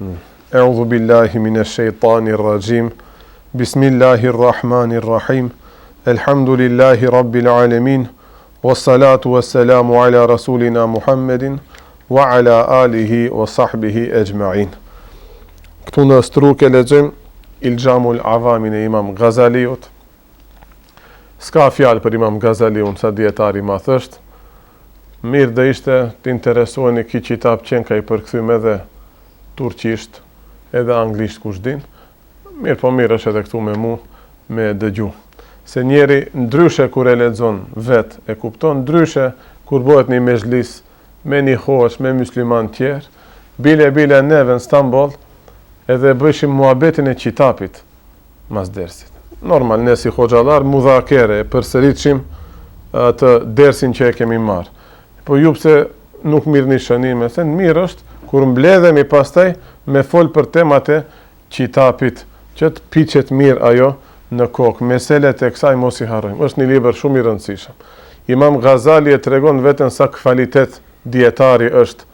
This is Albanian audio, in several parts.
A'udhu billahi minash shaitanir rajim. Bismillahirrahmanirrahim. Elhamdulillahi rabbil alamin. Wassalatu wassalamu ala rasulina Muhammedin wa ala alihi wa sahbihi ajma'in. Këtu në struke lexojm Iljamul Avamin e Imam Ghazaliut. S'ka fjalë për Imam Ghazaliun sa dietari ma thësht. Mirë dhe ishte të interesuani ki qitap qenë ka i përkthym edhe turqisht, edhe anglisht kush din. Mirë po mirë është edhe këtu me mu me dëgju. Se njeri ndryshe kur e lexon vet e kupton, ndryshe kur bëhet një mezhlis me një hoç, me musliman tjerë, bile neve në Stamboll, edhe bëjshim muhabetin e qitapit mas dersit. Normal, ne si hoxhallar mudhakere, përsëritshim atë dersin që e kemi marrë. Po ju pse nuk mirë një shënime, se në mirë është kur mbledhemi pastaj me fol për temat e qitapit, që të piqet mirë ajo në kokë. Meselet e kësaj mos i harrojmë. Është një libër shumë i rëndësishëm. Imam Ghazali e tregon veten sa kvalitet dietari është.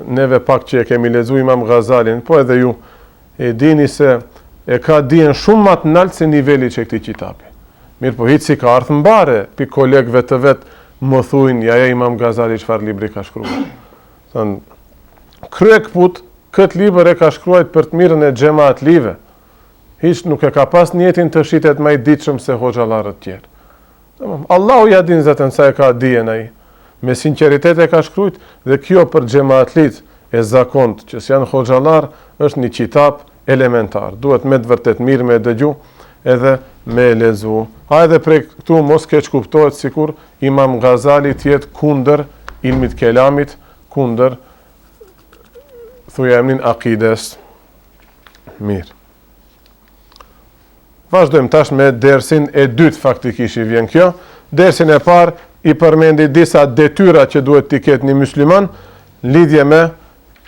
Neve pak që e kemi lexuar Imam Ghazalin, po edhe ju e dini se e ka dijen shumë më të lartë se niveli që këtij qitapi. Mirë po hiç si ka ardhur mbare, pi kolegëve të vet më thuin, ja Imam Ghazali çfarë libri ka shkruar. Thon krye kput, këtë libër e ka shkruar për të mirën e xhamatlive. Hiç nuk e ka pas në jetën të shitet më i ditshëm se hoxhallarët tjerë. Allahu ja din zaten sa e ka dijen ai. Me sinqeritet e ka shkruajt dhe kjo për xhamatlit e zakont që janë hoxhallar është një qitap elementar. Duhet me të vërtet mirë me dëgju edhe me lexu. Hajde prej këtu mos keq kuptohet sikur Imam Ghazali tjetë kundër ilmit kelamit, kundër thujemnin akides. Mirë. Vazhdojmë tash me dersin e dytë faktikisht i vjen kjo. Dersin e parë i përmendi disa detyra që duhet t'i ketë një musliman lidhje me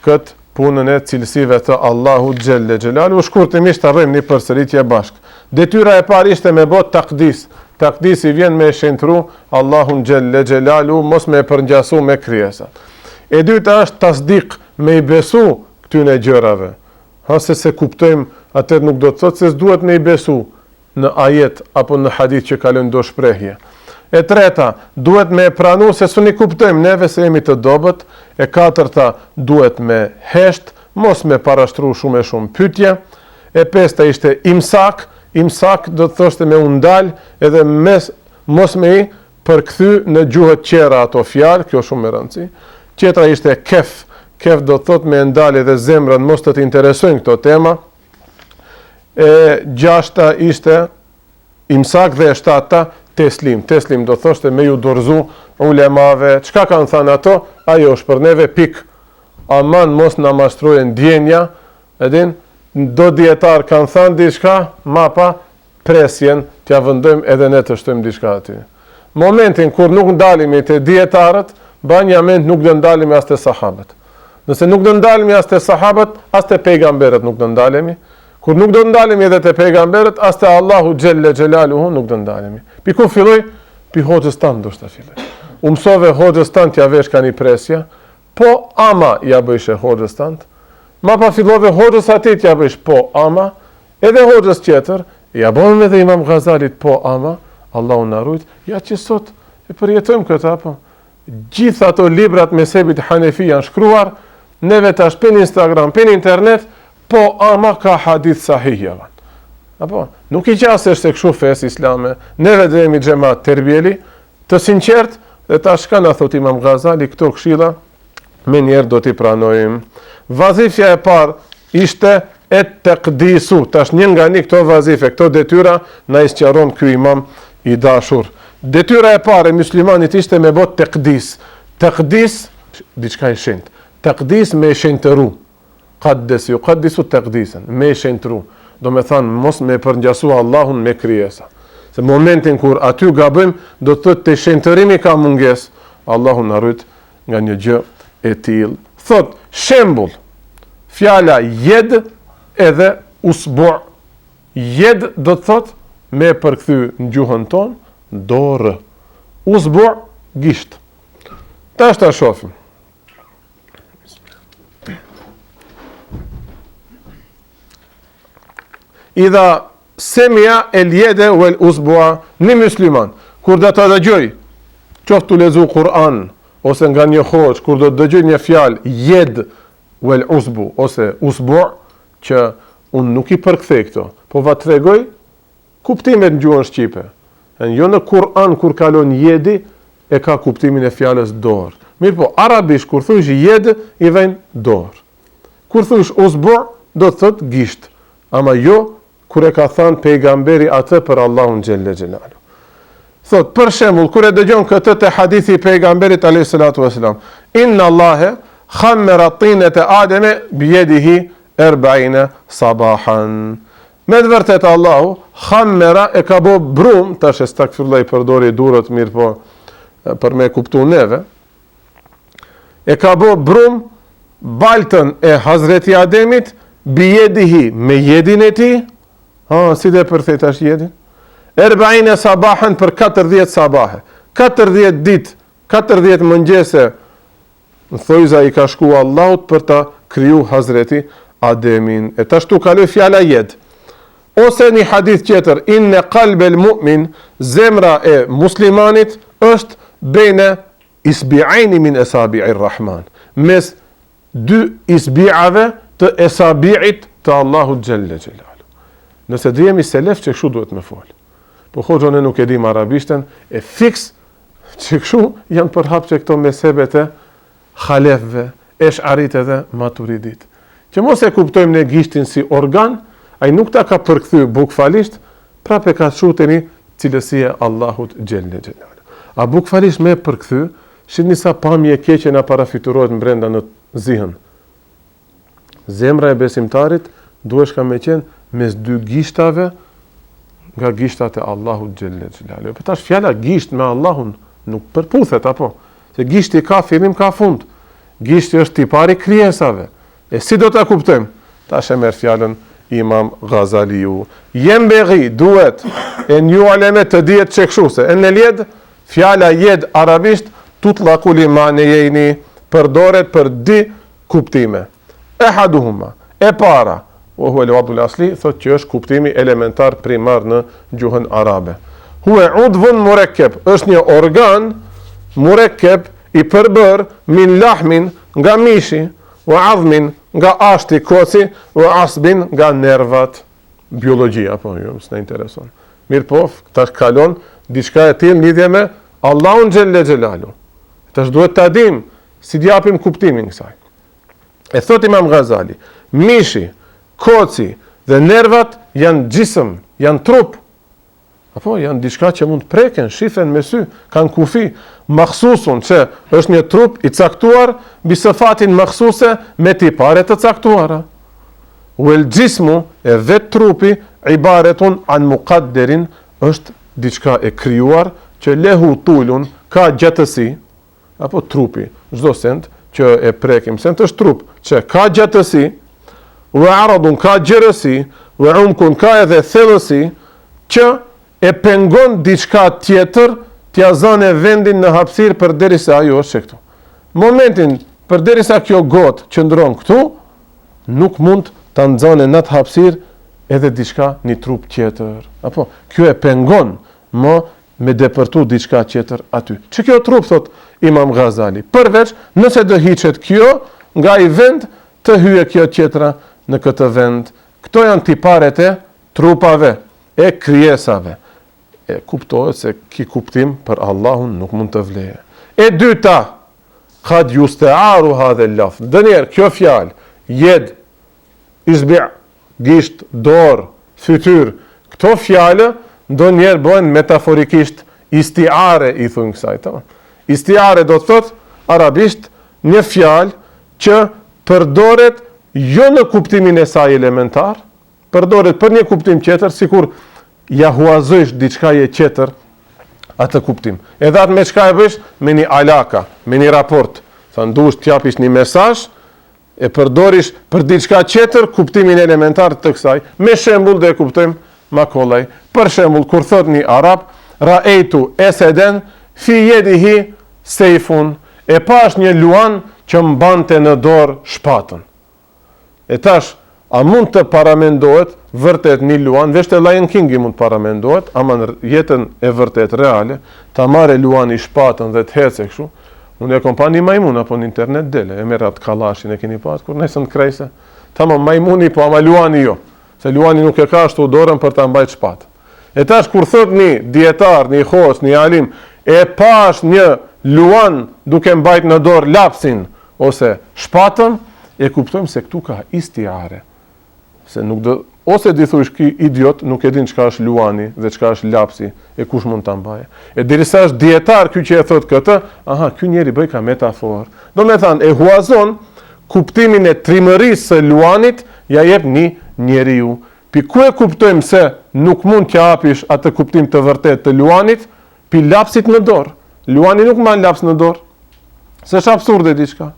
këtë punën e cilësive të Allahu Gjelle Gjelalu. Shkurtimisht arrojmë një përsëritje bashkë. Detyra e parë ishte me bot takdis. Takdis i vjen me shentru Allahun Gjelle Gjelalu, mos me përngjasu me krijesat. E dyta është tasdik, me i besu këtyne gjërave. Hase se kuptojmë, atër nuk do të thotë se s'duhet me i besu në ajet apo në hadith që kalon do shprehje. E treta, duhet me pranu se s'u kuptojmë neve se jemi të dobët. E katërta, duhet me hesht, mos me parashtru shumë pyetje. E pesta ishte imsak, imsak do të thoshte me undal edhe mos me i përkthy në gjuhët qera ato fjalë, kjo shumë e rëndësi. Qetra ishte kef, kef do të thot me ndal edhe zemrën mos të interesojnë këto tema. E gjashta ishte imsak dhe e shtata teslim. Teslim do thoshte me ju dorzu ulemave, çka kanë thënë ato, ajo është për neve pik. Aman mos na mastrojnë ndjenja, edin, do dietar kanë thënë diçka, ma pa presjen t'ja vendojmë edhe ne të shtojmë diçka aty. Momentin kur nuk ndalemi te dietarët, banjament nuk do ndalemi as te sahabët. Nëse nuk do ndalemi as te sahabët, as te pejgamberët nuk do ndalemi. Kur nuk do ndalemi edhe te pejgamberët, as te Allahu Gjelle Gjelaluhu nuk do ndalemi. Pi ku filloj? Pi hoxhës tanë do shta filloj. Umsove hoxhës tanë t'ja vesh ka një presja, po ama ja bëjshe hoxhës tanë, ma pa fillove hoxhës ati t'ja bëjsh po ama, edhe hoxhës tjetër, ja bëjmë edhe Imam Ghazalit po ama, Allahu na rujt, ja që sot e përjetojmë këta, po. Gjithë ato librat me sebit Hanefi janë shkruar, neve tash për Instagram, për internet, po ama ka hadith sahih javan. Apo, nuk i qasë është se këshu fes islame, neve dhe jemi xhamat terbjeli, të sinqert, dhe ta shka na thot Imam Ghazali, këto këshilla, me njerë do t'i pranojmë. Vazifja e parë ishte e taqdisu, tash një nga një këto vazife, këto detyra, na i sqaron ky imam i dashur. Detyra e parë e muslimanit ishte me bot taqdis. Taqdis, diçka e shenjtë. Taqdis me shenjtëru. Qaddisu taqdisen, me shenjtëru. Do me thanë, mos me përngjasu Allahun me krijesa. Se momentin kur aty gabojmë, do të thotë të shenjtërimi ka munges. Allahun na rrit nga një gjë e tillë. Thot, shembull, fjala jed edhe usbu. Jed do të thot me përkthy në gjuhën tonë, dorë. Usbu, gisht. Tash ta shohim. idha semia el yede wal usbua, një musliman kur do të dëgjoj qoftë të lexu Kur'an ose nga një hoxh, kur do të dëgjoj një fjalë yed wal usbu ose usbu, që unë nuk i përkthej këto, po va tregoj kuptimet në gjuhën shqipe. Jo në Kur'an kur kalon yedi e ka kuptimin e fjalës dorë. Mirë po, arabisht kur thush yed i vjen dorë. Kur thush usbu do të thot gisht, ama jo kur e ka thënë pejgamberi atë për Allahun xhelle xhelalu. Thot, për shembull, kur e dëgjon këtë te hadithi i pejgamberit alayhis salatu wasalam, inna Allahe khammara tinat Ademe bi yadihi 40 sabahan. Me të vërtet Allahu khammera e ka bo brum, tash stakfirullah i përdori durët mirë po për me kuptu neve, e ka bo brum baltën e Hazreti Ademit bi yadihi me jedin e ti, si dhe përthejt është jedin? 40 sabahan për 40 sabahe. 40 dit, 40 mëngjese, në thojza i ka shku Allahut për ta kriju Hazreti Ademin. E ta shtu kaloj fjala jed. Ose një hadith tjetër, inne qalbel mu'min, zemra e muslimanit, është bene isbi'ajni min esabi'ir Rahman. Mes dy isbi'ave të esabi'it të Allahut xhelle xhelalu. Nëse dhe jemi selef që kështu duhet me folë. Po hoxhon e nuk e dim arabishten, e fiks që kështu janë përhap që këto mesebet e khalefve, esh'arit dhe maturidit. Që mos e kuptojmë ne gishtin si organ, ai nuk ta ka përkthy bukfalisht, prapë ka shuteni cilësia Allahut xhelle xhelalu. A bukfalisht me përkthy, shihni sa pamje keqe na parafiturohet brenda në zihen. Zemra e besimtarit duhesh ka me qenë mes dy gishtave nga gishtat e Allahut xhelle xhelalu. Po tash fjala gisht me Allahun nuk përputhet apo, se gishti ka fillim ka fund. Gishti është tipari krijesave. E si do ta kuptojmë? Tash e merr fjalën Imam Ghazaliu. Yembeghi duhet e një aleme të dihet çekshuse. En el-yed, fjala yed arabisht tutlaqu li ma'nayni, përdoret për dy kuptime. Ahaduhuma, e para, huwa al-wad'u asli, thotë që është kuptimi elementar primar në gjuhën arabe. Huwa udhun murakkab, është një organ murakkab i përbër min lahmin nga mishi, wa adhmin nga ashti koci, wa asbin nga nervat. Biologjia, po jo, s'na intereson. Mirë po, tash kalon diçka e tillë lidhje me Allahun xhelle xhelalu. Tash duhet ta dim si t'japim kuptimin kësaj. E thot Imam Ghazali, mishi, koci dhe nervat janë gjisëm, janë trup. Apo janë diçka që mund të preken, shifen me sy, kanë kufi, makhsusun që është një trup i caktuar, bisefatin makhsuse me tipare të caktuara. Uel gjismu e vetë trupi, ibaretun an muqadderin, është diçka e krijuar që lehu tulun, ka gjatësi, apo trupi, çdo send që e prekim, send është trup që ka gjatësi, wa aradun ka gjerësi, wa umkun ka edhe thellësi, që e pengon diçka tjetër t'ja zane vendin në hapësirë përderisa ajo është këtu. Momentin përderisa kjo gotë qëndron këtu, nuk mund ta nxane në atë hapësirë edhe diçka një trup tjetër. Apo kjo e pengon me depërtu diçka tjetër aty. Që kjo trup, thot Imam Ghazali, përveç nëse do hiqet kjo nga i vend të hyje kjo tjetra në këtë vend. Këto janë tiparet e trupave, e krijesave. E kuptohet se ki kuptim për Allahun nuk mund të vleje. E dyta, kad yusta'aru hadha al-lafz. Dënjerë, kjo fjalë, jed, isbi', gisht, dorë, fytyr, këto fjalë ndonjëherë bëhen metaforikisht istiare i thon kësaj, tamam. Istiare do të thotë arabisht një fjalë që përdoret jo në kuptimin e saj elementar, përdoret për një kuptim tjetër, sikur ja huazojsh diçka e tjetër atë kuptim. Edhe atë me çka e bësh, me një alaka, me një raport. Sa ndush t'japish një mesazh, e përdorish për diçka tjetër kuptimin elementar të kësaj. Me shembull do e kuptojmë ma kollaj. Për shembull, kur thot një arab, ra'aytu eseden fi yadihi seyfun, e pash një luan që mbante në dorë shpatën. E tash, A mund të paramendohet vërtet një luan, veç të Lion King mund të paramendohet, ama në jetën e vërtet reale, ta marrë luani shpatën dhe të hece kështu. Unë e kom pa një majmun apo në internet dele, e merr atë kallashin e keni pas kur nesën të krejse. Tamam majmuni po ama luani jo. Se luani nuk e ka ashtu dorën për ta mbajt shpatë. E tash kur thot një dietar, një hoç, një alim, e pash një luan duke mbajt në dorë lapsin ose shpatën, e kuptojmë se këtu ka istiare. Se nuk do, ose di thush ky idiot nuk e din çka është luani dhe çka është lapsi, e kush mund ta mbaje. E derisa është dietar ky që e thot këtë, aha, ky njeri bëj ka metaforë. Do me thënë e huazon kuptimin e trimërisë së luanit, ja jep një njeriu. Pi ku e kuptojmë se nuk mund t'ja hapish atë kuptim të vërtet të luanit, pi lapsit në dorë. Luani nuk mban laps në dorë. S'është absurde diçka.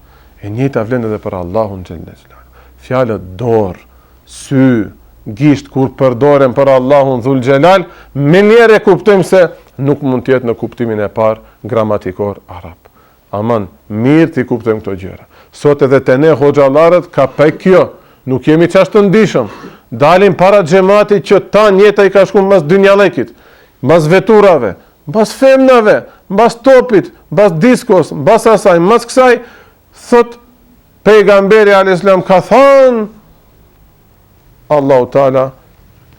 E njëjta vlen edhe për Allahun xhallal. Fjalët dorë, sy, gisht kur përdoren për Allahun dhul xhelal, me njerë e kuptojmë se nuk mund t'jetë në kuptimin e parë gramatikor arab. Aman, mirë t'i kuptojmë këto gjëra. Sot edhe te ne hoxhallarët ka pe kjo, nuk jemi çast të ndishëm. Dalim para xhamatit që ta njeta i ka shku mbas dynjallekit, mbas veturave, mbas femnave, mbas topit, mbas diskos, mbas asaj, mbas kësaj, thot pejgamberi alayhis salam ka thënë Allahu Taala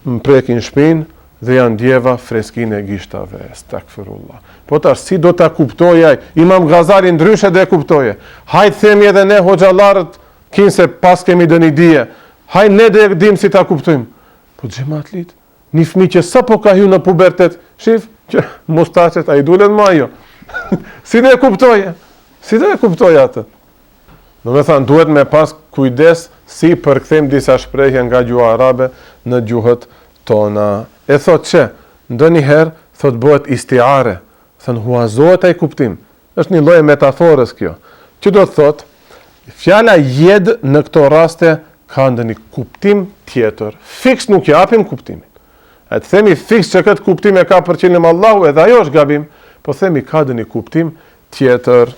më prekin shpinë dhe janë djeva freskinë e gishtave. Stakfirullah. Po tash si do ta kuptojaj? Imam Ghazali ndryshe do e kuptoje. Hajt themi edhe ne hoxhallarët kinse pas kemi dëni dije. Hajt ne dhe dim si ta kuptojmë. Po xhamatlit, një fëmijë që sapo ka hyrë në pubertet, shif që mustaqet ai dulet më ajo. Si do e kuptoje? Si do e kuptoje atë? Do me thënë, duhet me pas kujdes si përkthejmë disa shprehje nga gjuha arabe në gjuhët tona. E thot që, ndonjëherë, thot bëhet istiare, thënë huazohet ai kuptim. Është një lloj metaforës kjo. Që do të thot, fjala jed në këto raste ka ndonjë kuptim tjetër. Fiks nuk japim kuptimin. E të themi fiks që këtë kuptim e ka për qëllim Allahu, edhe ajo është gabim, po themi ka ndonjë kuptim tjetër.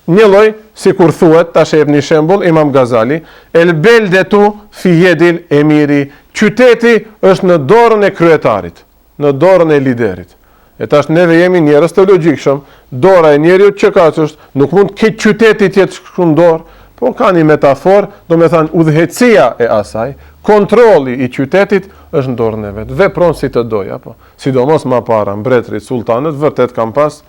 Një lloj, si kur thuhet, tash e jep një shembull Imam Ghazali, el beldetu fi yedil emiri, qyteti është në dorën e kryetarit, në dorën e liderit. E tash neve jemi njerëz të logjikshëm, dora e njeriut që ka është, nuk mund këtë qyteti të jetë shkruar në dorë, po ka një metaforë, do me thënë udhëheqësia e asaj, kontrolli i qytetit është në dorën e vet. Vepron si të doj, apo. Sidomos më para mbretërit, sultanët vërtet kanë pas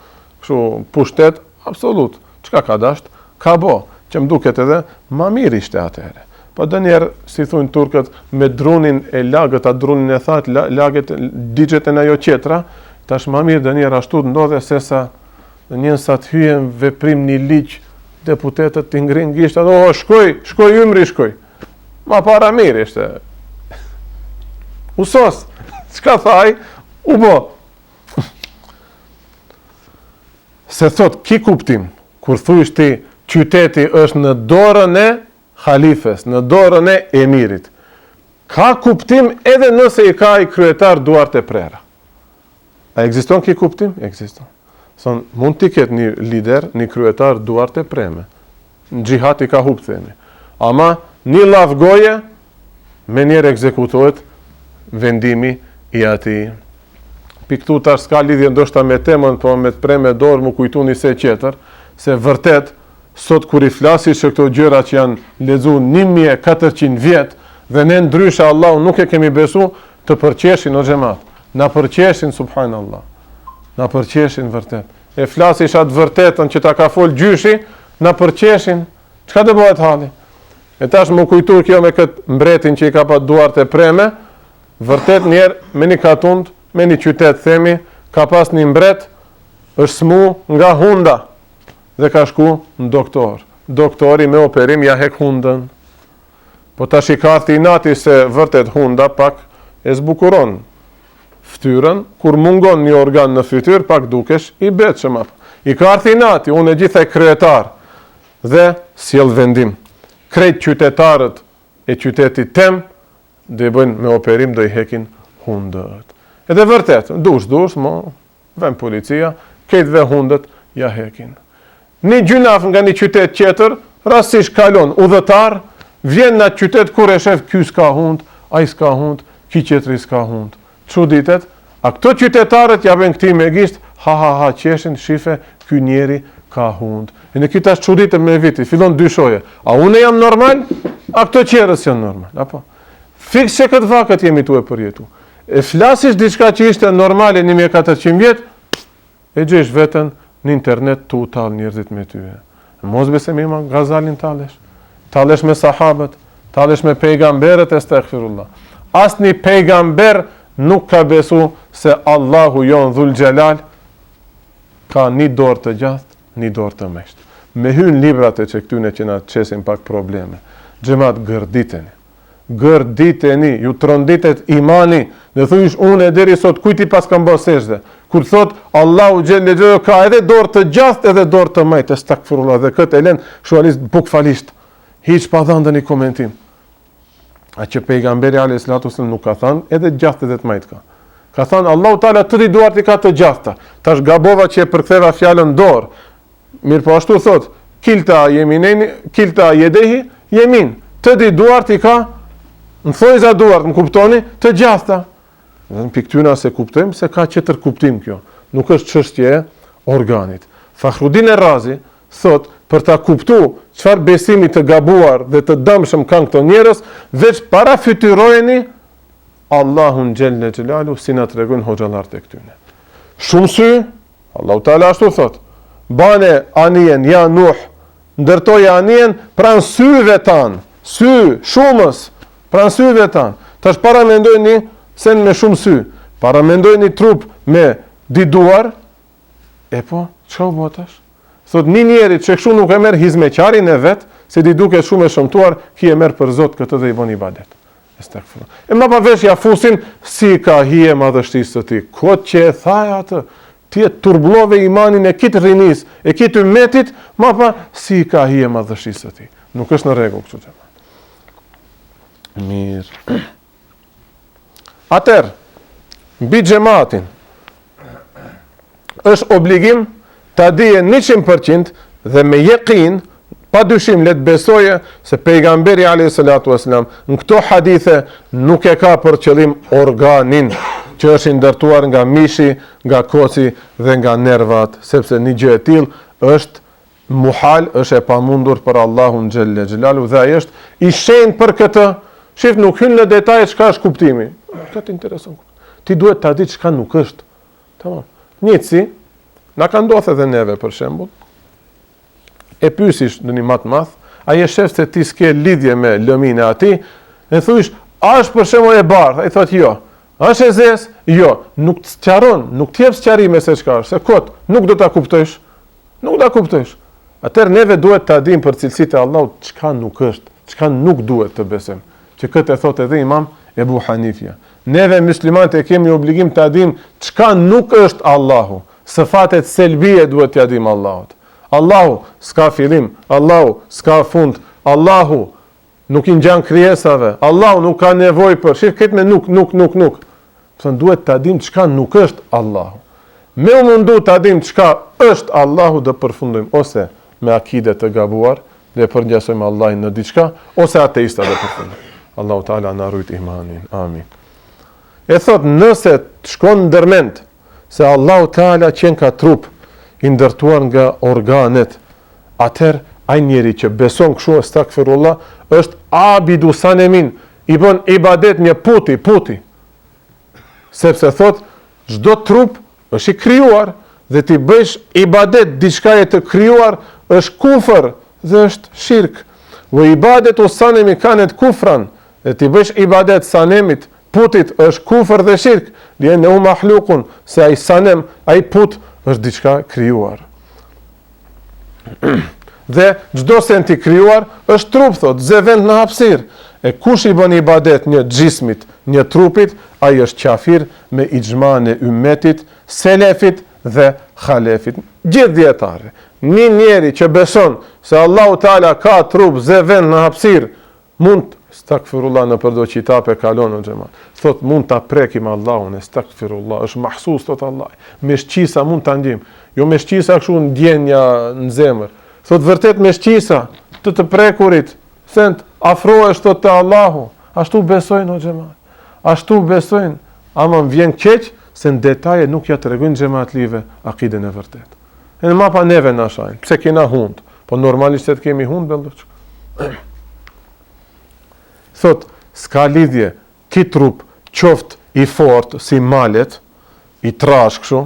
kështu pushtet absolut. Çka ka dasht? Ka bo, që më duket edhe ma mirë ishte atëherë. Po dënjerë, si thujnë turkët, me drunin e lagët, a drunin e thatë, lagët, digjet e në jo qetra, tash ma mirë dënjerë ashtu të ndodhe, se sa njën sa të hyjen veprim një liqë, deputetët të ngrin gishtat, shkoj ymri, shkoj. Ma para mirë ishte. Usos, çka thaj, u bo. Se thot, ki kuptim, kur thuish ti qyteti është në dorën e halifes, në dorën e emirit. Ka kuptim edhe nëse i ka i kryetar duart e prera. A ekziston ki kuptim? Ekziston. Son, mund t'i ketë një lider, një kryetar duart e preme. Në gjihati ka hup, themi. Ama një laf goje, me njerë ekzekutohet vendimi i ati. Piktu tash s'ka lidhje ndoshta me temën, po me të preme dorë mu kujtu një se qeter, se vërtet, sot kur i flasish që këto gjëra që janë lexuar 1400 vjet dhe ne ndryshe Allahu nuk e kemi besu, të përqeshin o xhamat. Na përqeshin subhanallah. Na përqeshin vërtet. E flasish atë vërtetën që ta ka fol gjyshi, na përqeshin. Çka do bëhet halli? E tash më kujtur kjo me këtë mbretin që i ka pa duart e preme, vërtet njerë me një katund, me një qytet themi, ka pas një mbret, është smu nga hunda. Dhe ka shku në doktor. Doktori me operim ja hek hundën. Po tash i ka i nati se vërtet hunda pak e zbukuron ftyrën, kur mungon një organ në fytyrë, pak dukesh i betshëm apo. I ka i nati, unë e gjithaj kryetar dhe sjell vendim. Krejt qytetarët e qytetit tem dhe i bëjnë me operim do i hekin hundët. Edhe vërtet, dush, mo, vem policia, kejt dhe hundët ja hekin. Një gjynaf nga një qytet tjetër, rastisht kalon udhëtar Vjen në qytet kur e shef ky s'ka hund, ai s'ka hund, ky qetri s'ka hund. Çuditet, a këto qytetarët ja bën këtij me gisht, ha qeshin, shife, ky njeri ka hund. E në këtë është çuditë me viti, fillon dyshoje. A unë jam normal? A këto qerës janë normal? Apo? Fiks që këtë vakët jemi tu e përjetu. E flasish diçka që ishte normale 1400 vjet, e gjesh veten në internet tu tall njerëzit me ty. Mos besemi ma Gazalin talesh me sahabët, talesh me pejgamberët e astaghfirullah. Asni pejgamber nuk ka besu se Allahu jon Dhul Gjelal ka një dorë të gjathë, një dorë të meshtë. Me hyn librat e që këtyne që na qesin pak probleme. Xhamat, gërditeni, ju tronditet imani, dhe thuish unë e deri sot kujti pas kam bërë sejdë. Kur thot Allahu xhelle xhelalu ka edhe dorë të gjathë edhe dorë të majtë, astaghfirullah, dhe këtë elen shualist bukfalisht. Hiç pa dhënë një komentim. A që pejgamberi alayhis salatu wasallam nuk ka thënë edhe gjathë edhe të majtë ka. Ka thënë Allahu Taala të di duart i ka të gjata. Tash gabova që e përktheva fjalën dorë. Mirë po ashtu thot, kilta yemineni, kilta yedehi, yemin. Të di duart i ka, në thojza duart, më kuptoni, të gjata. Dhe në piktyna se kuptojmë se ka qëtër kuptim kjo. Nuk është çështje e organit. Fakhruddin Razi thot, për ta kuptu çfarë besimi të gabuar dhe të dëmshëm kanë këto njerëz, veç para fytyrojeni Allahun xhelle xhelalu si na tregon hoxhallar të këtyne. Shumë sy, Allahu Taala ashtu thot, bane anien ja Nuh, ndërtoje anien pran syve tan, sy shumës pran syve tan. Tash para mendojni sen me shumë sy, para mendojni trup me diduar, e po, çka u bë tash? Thot një njeri që kështu nuk e merr hizmeqarin e vet, se di duke shumë e shëmtuar, ki e merr për Zot këtë dhe i bën ibadet. Astaghfirullah. E ma pa vesh ja fusin si ka hije madhështisë të ti. Kot që e thaj atë, ti e turblove imanin e kitë rinis, e kitë ummetit, ma pa si ka hije madhështisë të ti. Nuk është në rregull kështu që. Mirë. Atëherë, mbi xhamatin është obligim ta dije 100% dhe me jeqin, pa dyshim le të besoje se pejgamberi alayhis salatu wasalam në këto hadithe nuk e ka për qëllim organin që është ndërtuar nga mishi, nga koci dhe nga nervat, sepse një gjë e tillë është muhal, është e pamundur për Allahun xhelle xhelalu dhe ai është i shenjtë për këtë. Shif nuk hyn në detaje çka është kuptimi. Kjo të intereson. Ti duhet ta di çka nuk është. Tamam. Njëci na ka ndodhur edhe neve për shembull. E pyesish në një mat madh, ai e shef se ti s'ke lidhje me lëmin e atij, e thuish, "A është për shembull e bardhë?" Ai thotë, "Jo." "A është e zezë?" "Jo." Nuk të sqaron, nuk të jep sqarime se çka është, se kot nuk do ta kuptojsh. Nuk do ta kuptojsh. Atëherë neve duhet ta dimë për cilësitë e Allahut çka nuk është, çka nuk duhet të besojmë. Që këtë e thotë edhe Imam Ebu Hanifja. Neve muslimanët e kemi obligim ta dimë çka nuk është Allahu. Sifatet selbie duhet t'ia dimë Allahut. Allahu s'ka fillim, Allahu s'ka fund, Allahu nuk i ngjan krijesave, Allahu nuk ka nevojë për, shif këtë me nuk. Thon duhet ta dimë çka nuk është Allahu. Me u mundu ta dimë çka është Allahu do përfundojmë ose me akide të gabuar dhe përngjasojmë Allahin në diçka, ose ateista do përfundojmë. Allahu Taala na rujt imanin. Amin. E thot nëse të shkon ndërmend se Allahu Taala qen ka trup i ndërtuar nga organet, atëherë ai njeri që beson kështu astaghfirullah është abidu sanemin, i bën ibadet një puti. Sepse thot çdo trup është i krijuar dhe ti bësh ibadet diçka e të krijuar është kufër dhe është shirk. Wa ibadetu sanemi kanet kufran, dhe ti bësh ibadet sanemit, putit është kufër dhe shirk, liene u mahlukun, se ai sanem, ai put është diçka krijuar. Dhe çdo sent i krijuar është trup, thot, zevend në hapësirë. E kush i bën ibadet një xhismit, një trupit, ai është kafir me ixhman e ummetit, selefit dhe khalefit. Gjithë dietarë. Një njeri që beson se Allahu Taala ka trup, zevend në hapësirë, mund stakfirullah në përdo qitape kalon në xhamat. Thot mund ta prekim Allahun, stakfirullah, është mahsus thot Allah. Me shqisa mund ta ndjejmë. Jo me shqisa kështu ndjenja në zemër. Thot vërtet me shqisa të prekurit, sent afrohesh thot te Allahu. Ashtu besojnë o xhamat. Ashtu besojnë, ama më vjen keq se në detaje nuk ja tregojnë xhamatlive akiden e vërtet. E në mapa neve na shajnë, pse kena hund, po normalisht se të kemi hund belluç. Thot, s'ka lidhje, ki trup qoft i fort si malet, i trash kështu,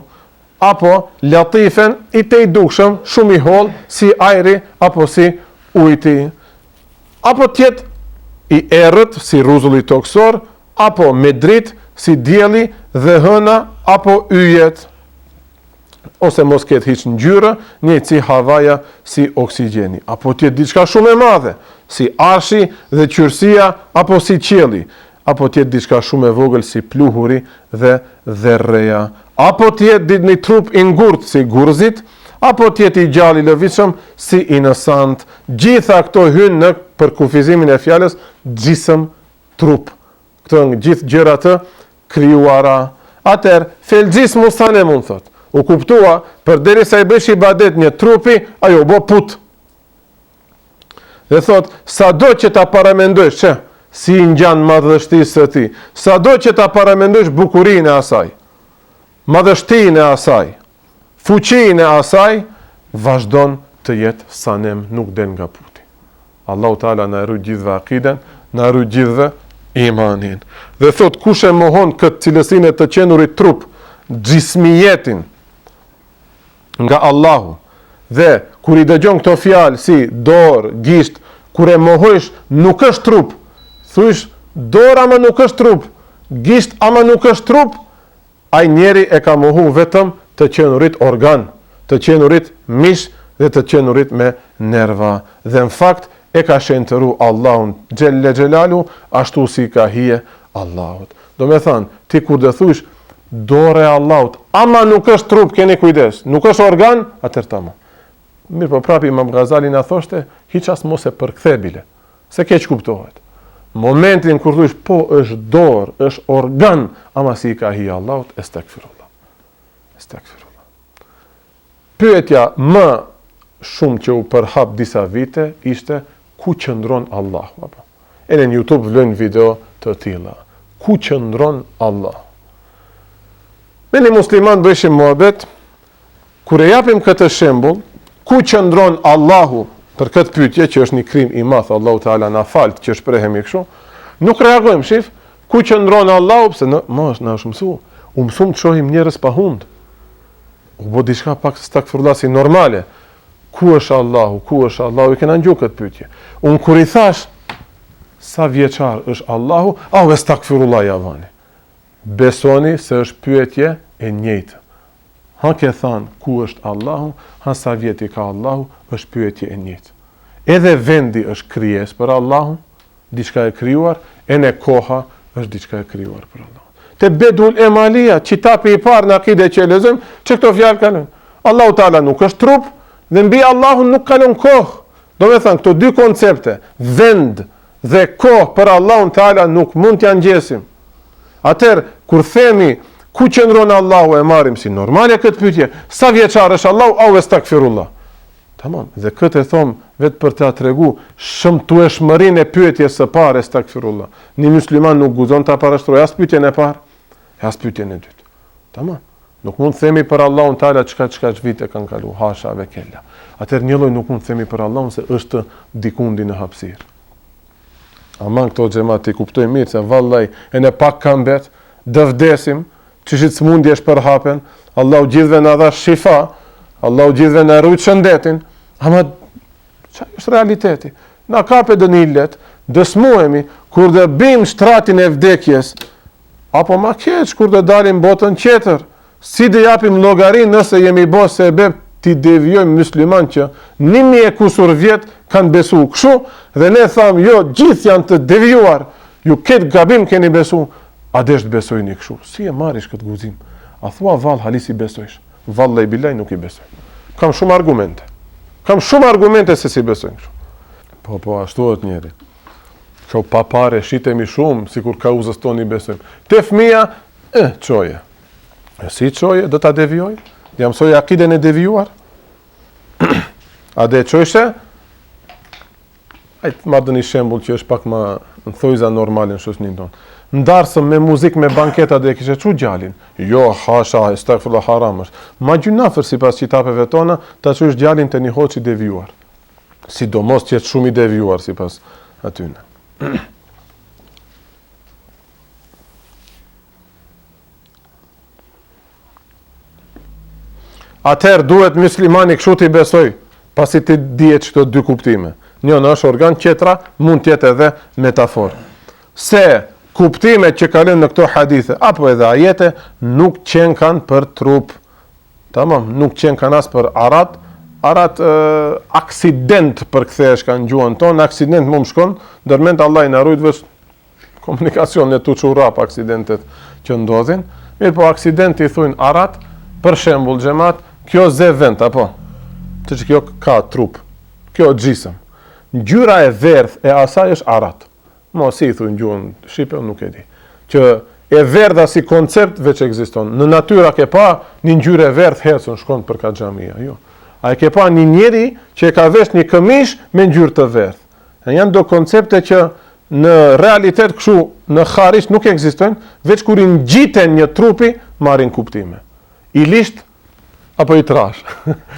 apo latifen i te i dukshëm, shumë i holl, si ajri, apo si ujti, apo tjet i errët, si ruzulli toksor, apo me dritë, si dielli dhe hëna, apo yjet, ose mos ketë hiç ngjyrë, njëjtë si havaja, si oksigjeni, apo tjet diçka shumë e madhe, si arshi dhe qyrësia, apo si qielli, apo tjet diçka shumë e vogël si pluhuri dhe dherreja, apo tjet një trup i ngurtë si gurzit, apo tjet i gjallë i lëvizshëm si inësant. Gjitha këto hynë në për kufizimin e fjalës gjisëm trup. Këto në gjithë gjëra të krijuara. Atëherë, felgjismu sa ne mund thot. U kuptua, përderisa i bësh ibadet një trupi, ajo bo put. Dhe thot, sado që ta paramendosh që si ngjan madhështisë së tij, sado që ta paramendosh bukurinë e asaj, madhështinë e asaj, fuqinë e asaj, vazhdon të jetë sanem, nuk del nga puti. Allahu Teala na ruaj gjithëve akiden, na ruaj gjithëve imanin. Dhe thot, kush e mohon këtë cilësinë të qenurit trup, gjismijetin nga Allahu, dhe kur i dëgjon këto fjalë si dorë, gisht, kur e mohojsh nuk është trup, thuish dorë ama nuk është trup, gisht ama nuk është trup, ai njeri e ka mohu vetëm të qenurit organ, të qenurit mish dhe të qenurit me nerva. Dhe në fakt e ka shëntëru Allahun Gjelle Gjelalu ashtu si ka hije Allahut. Do me thanë, ti kur dhe thuish dore Allahut, ama nuk është trup, keni kujdes, nuk është organ, atër tama. Mirë, po prapi Imam Ghazali na thoshte, hiq as mos e përkthebile, se keq kuptohet. Momentin kur thuish, po është dorë, është organ, ama si ka hije Allahut, estekfirullah. Estekfirullah. Pyetja më shumë që u përhap disa vite, ishte, ku qëndron Allahu? E në YouTube vlojnë video të tilla. Ku qëndron Allahu? Me një musliman bëshim muhabet, kur e japim këtë shembull, ku qëndron Allahu për këtë pyetje që është një krim i madh, Allahu Teala na falt që shprehemi kështu, nuk reagojmë, shif, ku qëndron Allahu, pse na është mësuar. U mësum të shohim njerëz pa hund. U bë diçka pak stakfirullah si normale. Ku është Allahu? Ku është Allahu? I kena ngju këtë pyetje. Unë kur i thash sa vjeçar është Allahu, au estakfirullah javani. Besoni se është pyetje e njëjtë. Ha ke thanë ku është Allahu, ha sa vjeti ka Allahu, është pyetje e njëjtë. Edhe vendi është krijes për Allahun, diçka e krijuar, e në koha është diçka e krijuar për Allahun. Te Bedul Emalia, qitapi i parë në akide që e lexojmë, që këto fjalë kanë. Allahu Teala nuk është trup dhe mbi Allahun nuk kalon kohë. Do me thënë, këto dy koncepte, vend dhe kohë për Allahun Teala nuk mund t'ja ngjesim. Atëherë, kur themi ku qëndron Allahu, e marrim si normale këtë pyetje, sa vjeçar është Allahu, au estakfirullah. Tamam, dhe këtë e thom vetë për ta tregu shëmtueshmërinë e pyetjes së parë, estakfirullah. Një musliman nuk guxon ta parashtrojë as pyetjen e parë, as pyetjen e dytë. Tamam. Nuk mund të themi për Allahun Teala çka vite kanë kalu, hasha ve kella. Atëherë një lloj nuk mund të themi për Allahun se është dikundi në hapësirë. Aman këto xhamat i kuptojnë mirë se vallai e ne pak kanë bet, do vdesim, çishit smundjesh përhapen, Allahu gjithëve na dha shifa, Allahu gjithëve na rujt shëndetin, ama çfarë është realiteti? Na kape dënillet, dësmuhemi kur dhe bim shtratin e vdekjes, apo ma keq kur dhe dalim botën tjetër. Si dhe japim llogarin nëse jemi bë sebeb ti devijojmë musliman që 1000 kusur vjet kanë besu kështu dhe ne tham jo, gjithë janë të devijuar, ju këtë gabim keni besu, a desh të besojni kështu? Si e marrish këtë guzim? A thua vallë halisi besojsh? Vallë i bilaj nuk i besoj. Kam shumë argumente. Kam shumë argumente se si besojnë kështu. Po, ashtu është njeri. Që pa pare shitemi shumë, si kur ka uzës toni besojmë. Te fëmia, çoje. Si çoje, do ta devijoj? Jam mësoj akiden e devijuar? A dhe qojshë? Ajtë marrë një shembull që është pak më në thojza normale në shoqërinë tonë. Ndarësëm me muzikë, me banketa dhe e kishe çu djalin. Jo, hasha, astaghfirullah, haram është. Ma gjunafër sipas kitapeve tona, ta çush djalin te një hoç i devijuar. Sidomos që është shumë i devijuar sipas atyne. Atëherë duhet muslimani kështu t'i besoj, pasi ti dihet këto dy kuptime. Njëna është organ, tjetra mund të jetë edhe metaforë. Se kuptimet që kalojnë në këto hadithe apo edhe ajete nuk qenë kanë për trup. Tamam, nuk qenë kanë as për arat aksident për kthehesh kanë gjuhën tonë, aksident më shkon, ndërmend Allah i na rujt veç komunikacion në tuçurap aksidentet që ndodhin. Mirë, po aksidenti i thujnë arat, për shembull xhamat, kjo zevent apo që kjo ka trup. Kjo xhisëm. Ngjyra e verdhë e asaj është arat. Mos i thunë gjuhën shqipe, nuk e di. Që e verdha si koncept veç ekziston. Në natyra ke pa një ngjyrë e verdhë hecun shkon për ka xhamia, jo. A e ke pa një njeri që e ka vesh një këmish me ngjyrë të verdhë. Janë do koncepte që në realitet kështu në xharish nuk ekzistojnë, veç kur i ngjiten një trupi marrin kuptime. I lisht apo i trash.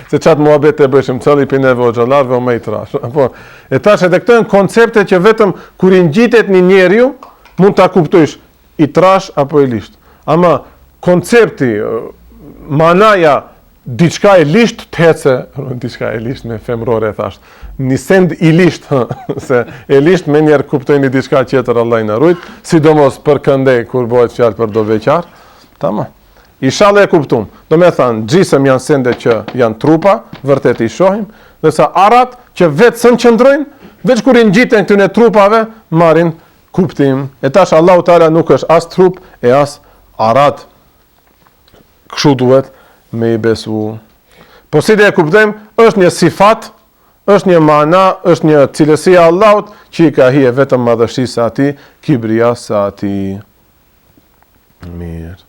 Se qatë muhabet e bëshim cëlli për neve o gjallarve o me i trash. Apo, e tash edhe këto janë koncepte që vetëm kur i ngjitet një njeriu mund ta kuptojsh i trash apo i lisht. Ama koncepti, manaja diçka e lisht të hece, diçka e lisht me femrore e thasht, një send i lisht, se e lisht me njerë kuptojnë diçka tjetër Allah i na rujt, sidomos për këndej kur bëhet fjalë për doveqar, tamam. Inshallah e kuptum. Do me thënë, gjisëm janë sende që janë trupa, vërtet i shohim, dhe sa arat që vetë sën qëndrojnë, veç kur i ngjiten këtyne trupave, marrin kuptim. E tash Allahu Teala nuk është as trup e as arat. Kështu duhet me i besu. Po si dhe e kuptojmë, është një sifat, është një mana, është një cilësi e Allahut, që i ka hije vetëm madhështisë sa ati, kibria sa ati. Mirë.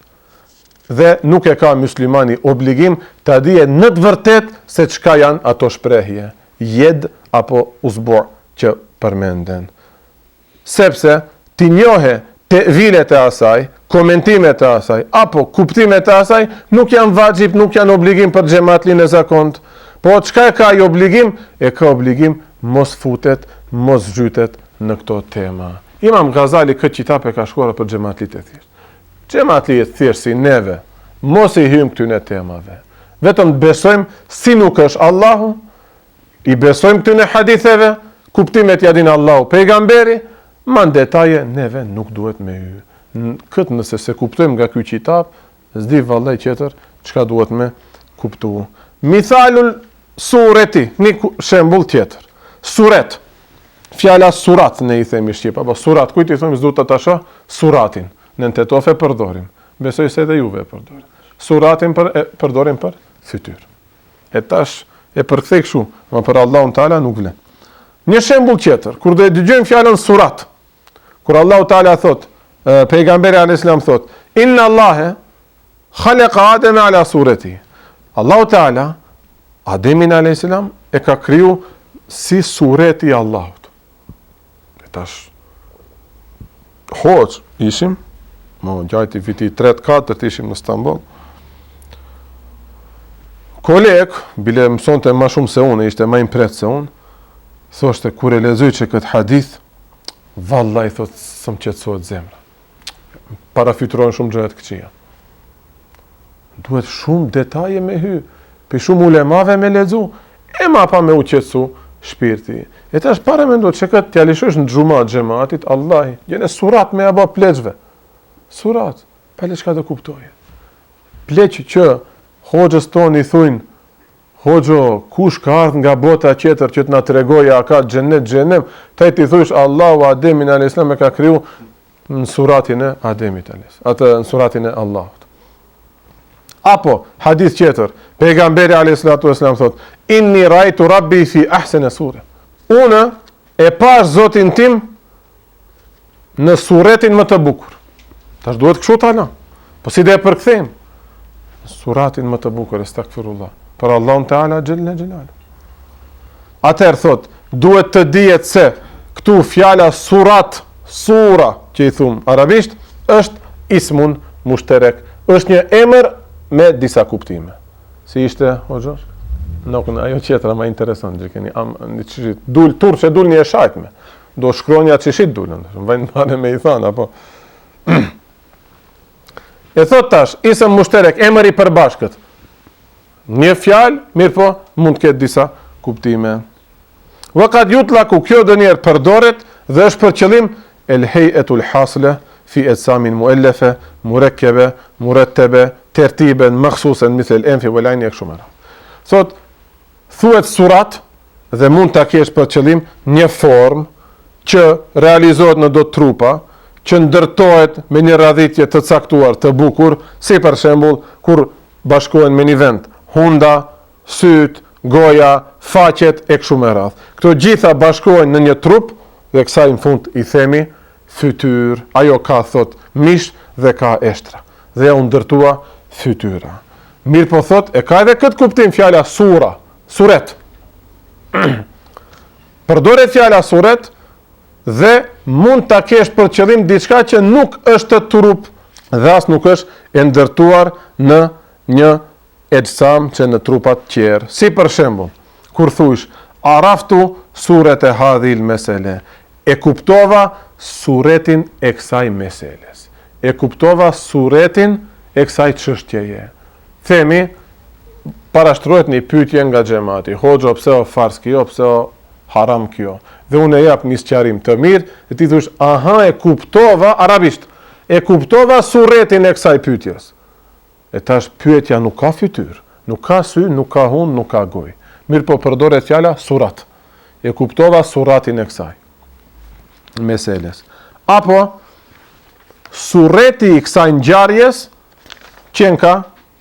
Dhe nuk e ka muslimani obligim të dije në të vërtet se çka janë ato shprehje, jed apo uzbor që përmenden. Sepse ti njohe tevilet e asaj, komentimet e asaj, apo kuptimet e asaj, nuk janë vajxhib, nuk janë obligim për xhamatlin e zakont. Po çka e ka i obligim? E ka obligim mos futet, mos zhytet në këto tema. Imam Ghazali këtë kitab e ka shkruar për xhamatlit e thjesht. Xhamatli e thjesht si neve, mos i hyjmë këtyne temave. Vetëm besojmë si nuk është Allahu, i besojmë këtyne haditheve, kuptimet ja din Allahu, pejgamberi, ma në detaje neve nuk duhet me hyjë. Këtë nëse se kuptojmë nga ky kitab, s'di vallaj tjetër çka duhet me kuptu. Mithalul sureti, një shembull tjetër. Suret. Fjala surat ne i themi shqip, apo surat, kujt i themi s'duhet ta tasha suratin. Në tetofe përdorim. Besoj se edhe juve përdorim. Suratin përdorim për fytyr. E tash e përkthej kështu, ma për Allahun Teala nuk vlen. Një shembull tjetër, kur do e dëgjojmë fjalën surat, kur Allahu Teala thot, pejgamberi alayhis salam thot, inna Allahe khalaqa Adama ala surati. Allahu Teala Ademin alayhis salam e ka kriju si sureti i Allahut. E tash hoç ishim, gjajti viti 3-4 ishim në Stamboll. Koleg, bile mësonte ma shumë se unë, ishte ma impret se unë, thoshte, kur e lexoj që këtë hadith, vallaj, thot, së më qetësohet zemra. Parafyturojnë shumë gjërat këqija. Duhet shumë detaje me hy, për shumë ulemave me lexu, e ma pa me u qetësu shpirti. E tash para mendoj që këtë t'ja lishosh në xhumat xhamatit, Allahi, gjene surat me aba pleçve. Surat, pale çka do kuptoje. Pleq që hoxhës tonë i thujnë, hoxho, kush ka ardhur nga bota tjetër që të na tregojë a ka xhenet xhenem, taj ti thush Allahu Ademin alayhis salam e ka kriju në suratin e Ademit alayhis, atë në suratin e Allahut. Apo hadith tjetër, pejgamberi alayhis salatu wasallam thot, inni raitu rabbi fi ahsani sura. Unë e pash Zotin tim në suretin më të bukur. Tash duhet kështu tala. Po si dhe e përkthejmë? Suratin më të bukur, astaghfirullah. Për Allahun Teala xhella xhelal. Atëherë thot, duhet të dihet se këtu fjala surat, sura, që i thum arabisht, është ismun mushterek, është një emër me disa kuptime. Si ishte, hoxha? Nuk, ajo qetra ma interesant, që keni, dul turp që dul një e shajtme, do shkronja që shit dulën, vajnë mare me i thanë, apo. E thot tash, isëm mushterek, emër i përbashkët, një fjalë, mirë po, mund të ketë disa kuptime. Vëkat jutlaku, kjo dë njerë përdoret, dhe është për qëllim, el hejetul hasle, fi etsamin muellefe, murekkebe, murettebe, tertiben, mëksusen, mithl enfi, vëlajni e këshumera. Thot, thuhet surat, dhe mund të kesh për qëllim një formë që realizohet në do trupa, që ndërtohet me një radhitje të caktuar, të bukur, si për shembull, kur bashkohen me një vend, hunda, syt, goja, faqet e kështu me radhë. Këto gjitha bashkohen në një trup, dhe kësaj në fund i themi fytyr, ajo ka thot mish dhe ka eshtra. Dhe ja u ndërtua fytyra. Mirë po thot, e ka edhe këtë kuptim fjala sura, suret. Përdoret fjala suret, dhe mund ta kesh për qëllim diçka që nuk është trup dhe as nuk është e ndërtuar në një ejsam që në trupat tjerë. Si për shembull, kur thush araftu suret e hadhil mesele, e kuptova suretin e kësaj meseles, e kuptova suretin e kësaj çështjeje. Themi, parashtrohet një pyetje nga xhamati, hoxha pse o fars kjo, pse o haram kjo, dhe unë e jap një sqarim të mirë, dhe ti thush, aha, e kuptova, arabisht, e kuptova suretin e kësaj pyetjes. E tash pyetja nuk ka fytyr, nuk ka sy, nuk ka hun, nuk ka gojë. Mirë po përdoret fjala surat. E kuptova suratin e kësaj meseles. Apo sureti i kësaj ngjarjes qenka,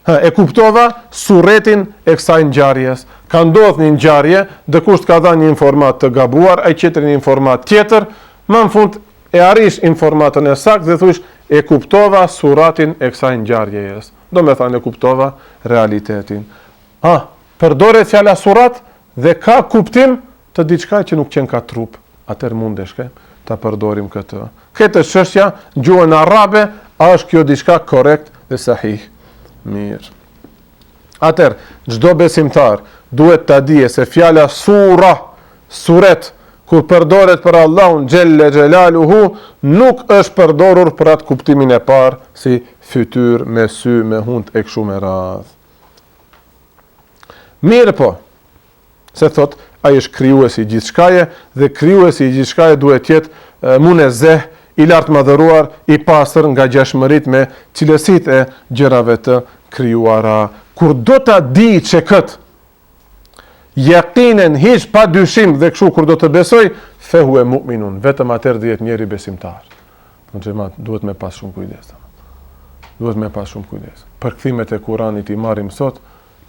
e kuptova suretin e kësaj ngjarjes. Ka ndodhur një ngjarje, dikush ka dhënë një informat të gabuar, ai qetri një informat tjetër, më në fund e arish informatën e saktë dhe thush e kuptova suratin e kësaj ngjarjeje. Do me thënë e kuptova realitetin. Përdoret fjala surat dhe ka kuptim të diçka që nuk qenë ka trup. Atëherë mundeshke ta përdorim këtë. Këtë çështja gjuhën arabe, a është kjo diçka korrekt dhe sahih? Mirë. Atëherë, çdo besimtar duhet ta dije se fjala sura, suret, kur përdoret për Allahun xhelle xhelaluhu, nuk është përdorur për atë kuptimin e parë, si fytyr, me sy, me hund e kështu me radhë. Mirë po, se thot, ai është krijuesi i gjithçkaje dhe krijuesi i gjithçkaje duhet të jetë munezzeh, i lartë madhëruar, i pastër nga gjashmërit me cilësitë e gjërave të krijuara. Kur do ta di që këtë yaqinen hiç pa dyshim dhe kështu kur do të besoj, fehu e mu'minun, vetëm atëherë dihet njeri besimtar. Duhet me pas shumë kujdes. Duhet me pas shumë kujdes. Përkthimet e Kuranit i marrim sot,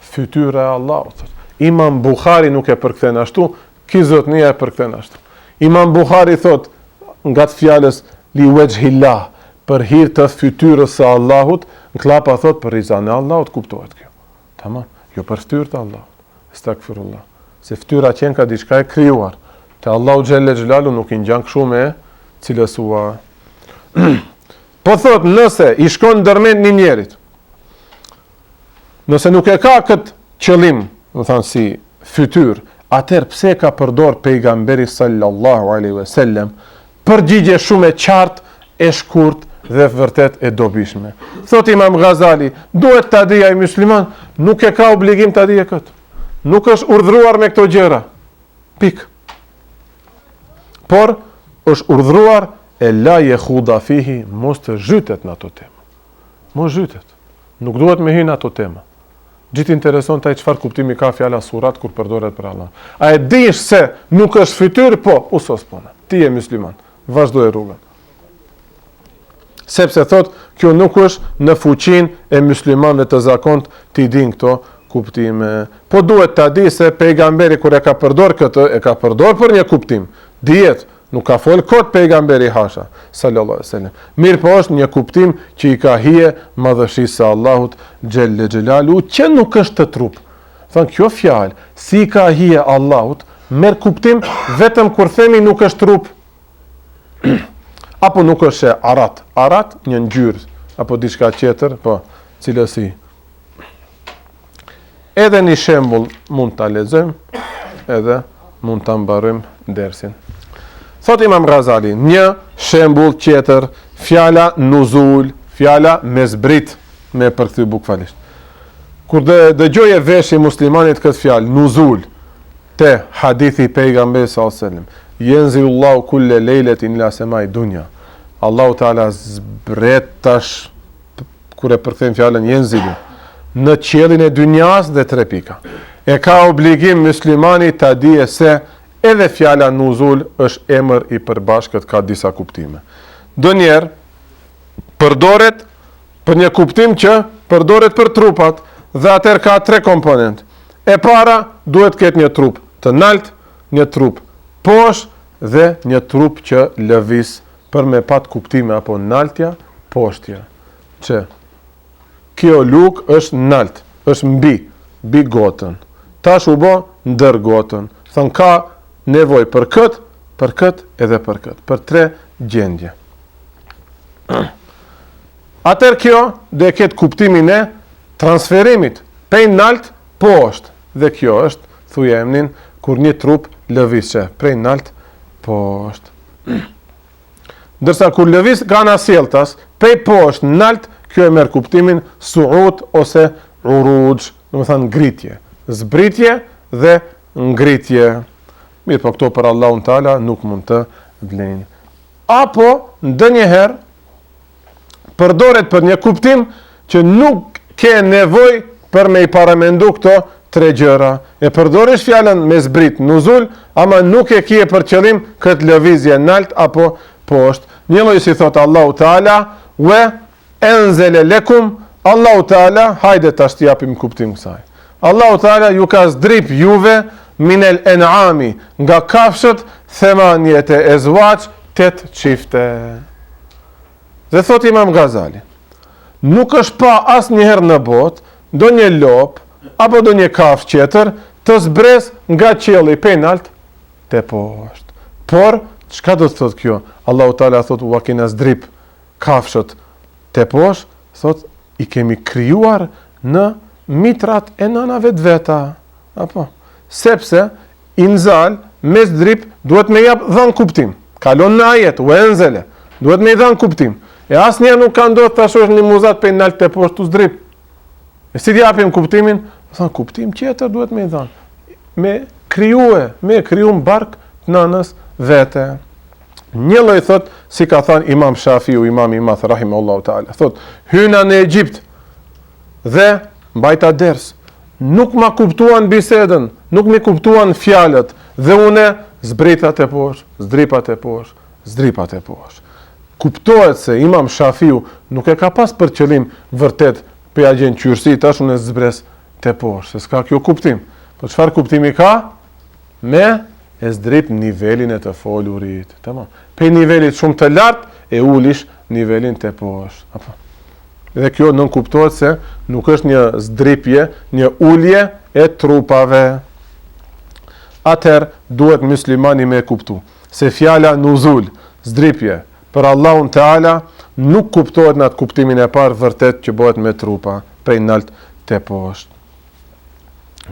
fytyra e Allahut. Imam Buhari nuk e përkthen ashtu, ky zotnia e përkthen ashtu. Imam Buhari thot nga të fjalës li wajhillah, për hir të fytyrës së Allahut, në klapa thot për rizan e Allahut kuptohet kjo. Tamam, jo për fytyrën e Allahut. Stakfirullah. Se fytyra qenë ka diçka e krijuar. Te Allahu xhelle xhelalu nuk i ngjan kështu me cilësuar. Po thot, nëse i shkon ndërmend një njerit, nëse nuk e ka këtë qëllim, do thënë si fytyr, atëherë pse ka përdor pejgamberi sallallahu alaihi wasallam përgjigje shumë e qartë, e shkurt dhe vërtet e dobishme. Thot Imam Ghazali, duhet ta di ai musliman, nuk e ka obligim ta dije këtë. Nuk është urdhëruar me këto gjëra. Pik. Por është urdhëruar e la yakhuda fihi, mos të zhytet në ato tema. Mos zhytet. Nuk duhet me hyrë në ato tema. Gjithë intereson taj çfarë kuptimi ka fjala surat kur përdoret për Allah. A e dish se nuk është fytyrë? Po, usos pona. Ti je musliman. Vazhdoj rrugën. Sepse thot, kjo nuk është në fuqinë e muslimanëve të zakont t'i din këto kuptime. Po duhet ta di se pejgamberi kur e ka përdor këtë, e ka përdor për një kuptim. Dihet, nuk ka fol kot pejgamberi hasha, sallallahu alaihi wasallam. Mirë po është një kuptim që i ka hije madhëshisë së Allahut xhelle xhelalu, që nuk është të trup. Thon kjo fjalë, si ka hije Allahut, merr kuptim vetëm kur themi nuk është trup. Apo nuk është arat. Arat një ngjyrë apo diçka tjetër, po, cilësi. Edhe një shembull mund ta lexojmë, edhe mund ta mbarojmë dersin. Thot Imam Ghazali, një shembull tjetër, fjala nuzul, fjala me zbrit, me përkthy bukfalisht. Kur dëgjoje vesh i muslimanit këtë fjalë, nuzul, te hadithi pejgamberit sallallahu alajhi wasallam, yanzilullahu kulle lejletin ila semai dunya. Allahu Teala zbret tash, kur e përkthejmë fjalën yanzilu, në qiellin e dynjas dhe 3 pika. E ka obligim muslimani ta dije se edhe fjala nuzul është emër i përbashkët, ka disa kuptime. Donjëherë përdoret për një kuptim që përdoret për trupat, dhe atër ka 3 komponent. E para duhet ketë një trup të nalt, një trup poshtë dhe një trup që lëviz për me pat kuptime apo naltja, poshtja. Që kjo luk është nalt, është mbi gotën. Tash u bo ndër gotën. Thën ka nevoj për këtë edhe për këtë. Për 3 gjendje. Atër kjo dhe ketë kuptimin e transferimit prej nalt poshtë. Dhe kjo është, thuja emnin, kur një trup lëvizë prej nalt poshtë. Ndërsa kur lëviz gana sjelltas, prej poshtë nalt, kjo e merr kuptimin suud ose uruj, do të thënë ngritje, zbritje dhe ngritje. Mirë, po këto për Allahun Teala nuk mund të vlejnë. Apo ndonjëherë përdoret për një kuptim që nuk ke nevojë për me i paramendu këto 3 gjëra. E përdoresh fjalën me zbrit, nuzul, ama nuk e kije për qëllim këtë lëvizje nalt apo poshtë. Një lloj si thot Allahu Teala, "Wa anzala lakum", Allahu Teala, hajde tash t'i japim kuptim kësaj. Allahu Teala ju ka zdrip juve minel en'ami, nga kafshët, themanjete ezwaq, 8 çifte. Dhe thot Imam Ghazali, nuk është pa asnjëherë në botë do një lop apo do një kafshë tjetër të zbres nga qielli penalt te poshtë. Por çka do të thot kjo? Allahu Teala thot u kena zdrip kafshët te poshtë, thot i kemi krijuar në mitrat e nënave të veta. Apo sepse inzal me zdrip duhet me jap dhën kuptim. Kalon në ajet u enzele, duhet me dhën kuptim. E asnjëherë nuk ka ndodhur tash është një muzat penalt te poshtë u zdrip. E si t'japim kuptimin? Thon kuptim tjetër duhet me i dhënë. Me kriju bark të nënës vete. Një lloj thot, si ka thënë Imam Shafiu, Imam Imath rahimahullahu taala, thot, hyna në Egjipt dhe mbajta ders. Nuk ma kuptuan bisedën, nuk mi kuptuan fjalët dhe une zbritat e poshtë, zdripat e poshtë, zdripat e poshtë. Kuptohet se Imam Shafiu nuk e ka pas për qëllim vërtet për ja gjenë qyrësi, tash unë e zbres të poshtë, se s'ka kjo kuptim. Po çfarë kuptimi ka? Me e zdrip nivelin e të folurit. Tamam. Pe nivelit shumë të lartë e ulish nivelin të poshtë. Apo. Dhe kjo nën kuptohet se nuk është një zdripje, një ulje e trupave. Atëherë duhet muslimani me kuptu se fjala nuzul, zdripje, për Allahun Teala nuk kuptohet në atë kuptimin e parë vërtet që bëhet me trupa, prej nalt te poshtë.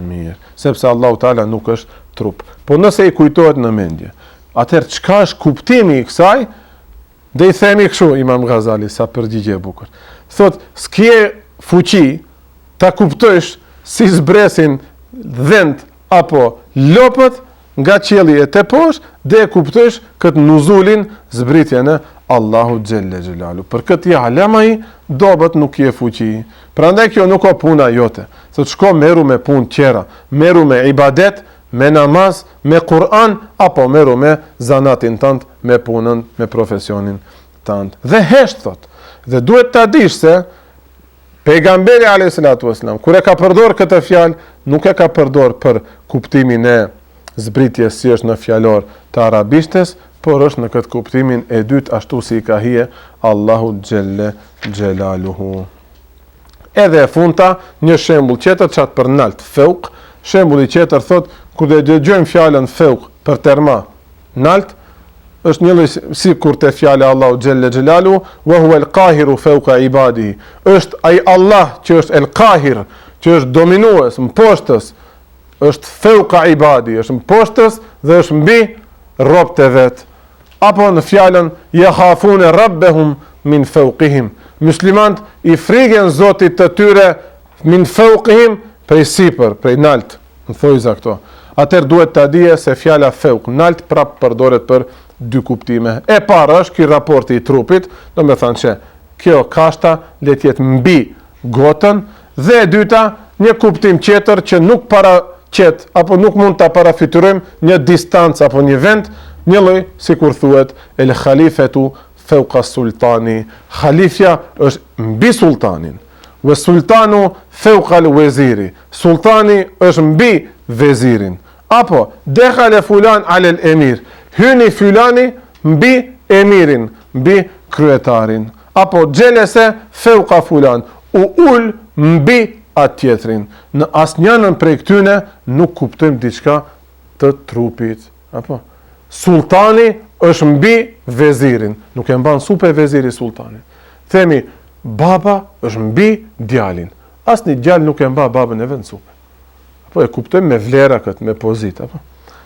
Mirë, sepse Allahu Teala nuk është trup. Po nëse i kujtohet në mendje, atëherë çka është kuptimi i kësaj? Dhe i themi kështu Imam Ghazali, sa përgjigje e bukur. Thot, s'ke fuqi ta kuptosh si zbresin dhent apo lopët nga qielli e te poshtë dhe e kuptosh këtë nuzulin, zbritjen e Allahu Xhelle Xhelalu. Për këtë alama i dobët nuk je fuqi. Prandaj kjo nuk ka puna jote. Thot shko meru me punë tjera, meru me ibadet, me namaz, me Kur'an apo meru me zanatin tënd, me punën, me profesionin tënd. Dhe hesht thot. Dhe duhet ta dish se pejgamberi alayhis salatu wasalam kur e ka përdor këtë fjalë, nuk e ka përdor për kuptimin e zbritjes si është në fjalor të arabishtes, por është në këtë kuptimin e dytë ashtu si i ka hije Allahu Xhelle Xhelaluhu. Edhe e funta, një shembull tjetër çat për nalt feuk, shembulli tjetër thot kur dhe dëgjojmë fjalën feuk për terma, nalt, është një lloj si kur te fjala Allahu xhelle xhelalu, wa huwa al-qahiru fawqa ibadihi. Është ai Allah që është el-qahir, që është dominues, mposhtës, është fawqa ibadi, është mposhtës dhe është mbi robët e vet. Apo në fjalën yakhafuna rabbahum min fawqihim. Muslimanët i frikën Zotit të tyre min fawqihim, prej sipër, prej nalt. Në thojza këto. Atëherë duhet ta dije se fjala fawq, nalt prap përdoret për dy kuptime. E para është ky raporti i trupit, do me thënë që kjo kashta le të jetë mbi gotën, dhe e dyta një kuptim tjetër që nuk paraqet apo nuk mund ta parafityrojmë një distancë apo një vend, një lloj sikur thuhet el khalifetu fawqa sultani. Khalifja është mbi sultanin. Wa sultanu fawqa al waziri. Sultani është mbi vezirin. Apo dekhale fulan ale emir. Hyni fylani mbi emirin, mbi kryetarin. Apo gjelese feuka fulan, u ul mbi atë tjetrin. Në asnjënën prej këtyne nuk kuptojmë diçka të trupit. Apo sultani është mbi vezirin. Nuk e mban supe veziri sultanin. Themi baba është mbi djalin. Asnjë djalë nuk e mban babën e vet supe. Apo e kuptojmë me vlera këtë, me pozitë,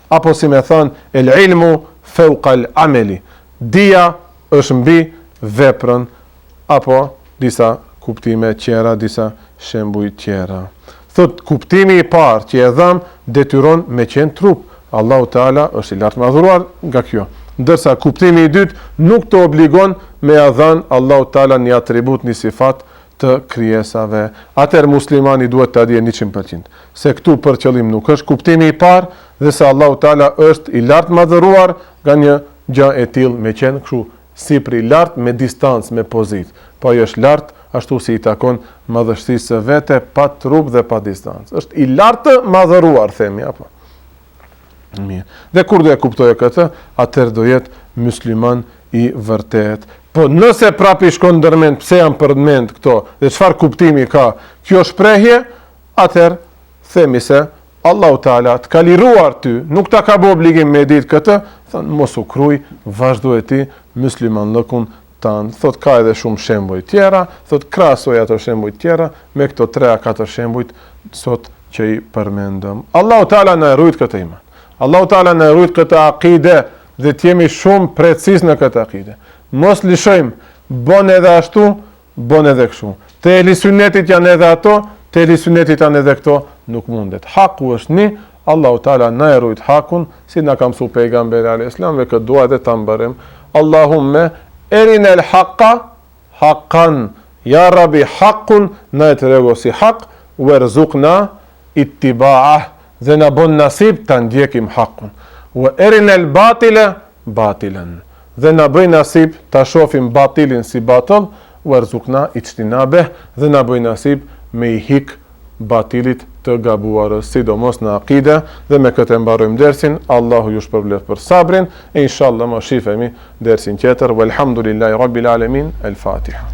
apo si me thënë, el ilmu fawqa al ameli. Dia është mbi veprën, apo disa kuptime tjera, disa shembuj tjera. Thot, kuptimi i parë që e dham detyron me qenë trup. Allahu Teala është i lartë madhuruar nga kjo. Ndërsa kuptimi i dytë nuk të obligon me ia dhënë Allahu Teala një atribut, një sifat të krijesave. Atëherë muslimani duhet ta dijë 100% se këtu për qëllim nuk është kuptimi i parë dhe se Allahu Teala është i lartë madhëruar nga një gjë e tillë me qenë kështu sipër i lartë me distancë, me pozitë. Po ai është lartë ashtu si i takon madhështisë së vete pa trup dhe pa distancë. Është i lartë madhëruar, themi apo. Mirë. Dhe kur do e kuptojë këtë, atëherë do jetë musliman i vërtet. Po nëse prapi shkon ndërmend, pse janë përmend këto dhe çfarë kuptimi ka kjo shprehje, atëherë themi se Allahu Teala të ka liruar ty, nuk ta ka bë obligim me ditë këtë, thon mos u kruj, vazhdoj ti musliman lëkun tan. Thot ka edhe shumë shembuj tjera, thot krahasoj ato shembuj tjera me këto 3-4 shembuj sot që i përmendëm. Allahu Teala na rujt këtë iman. Allahu Teala na rujt këtë akide dhe të jemi shumë preciz në këtë akide. Mos lishojmë, bon edhe ashtu, bon edhe kështu. Te ehli sunnetit janë edhe ato, te ehli sunnetit janë edhe këto, nuk mundet. Haku është një, Allahu Teala na e rujt hakun, si na ka mësuar pejgamberi alayhis salam, ve këtë dua edhe ta mbërrim. Allahumme erinel haqqa haqqan, ya Rabbi haqqun, na e trego si haq, warzuqna ittiba'ah, dhe na bon nasib ta ndjekim hakun. Wa erinel batila batilan, dhe na bëj nasib ta shohim batilin si batël, warzuqna ijtinabeh, dhe na bëj nasib me i hik batilit të gabuarës, sidomos në akide. Dhe me këtë mbarojmë dersin. Allahu ju shpërblet për sabrin e inshallah më shifemi dersin tjetër. Walhamdulillahi rabbil alamin. El Fatiha.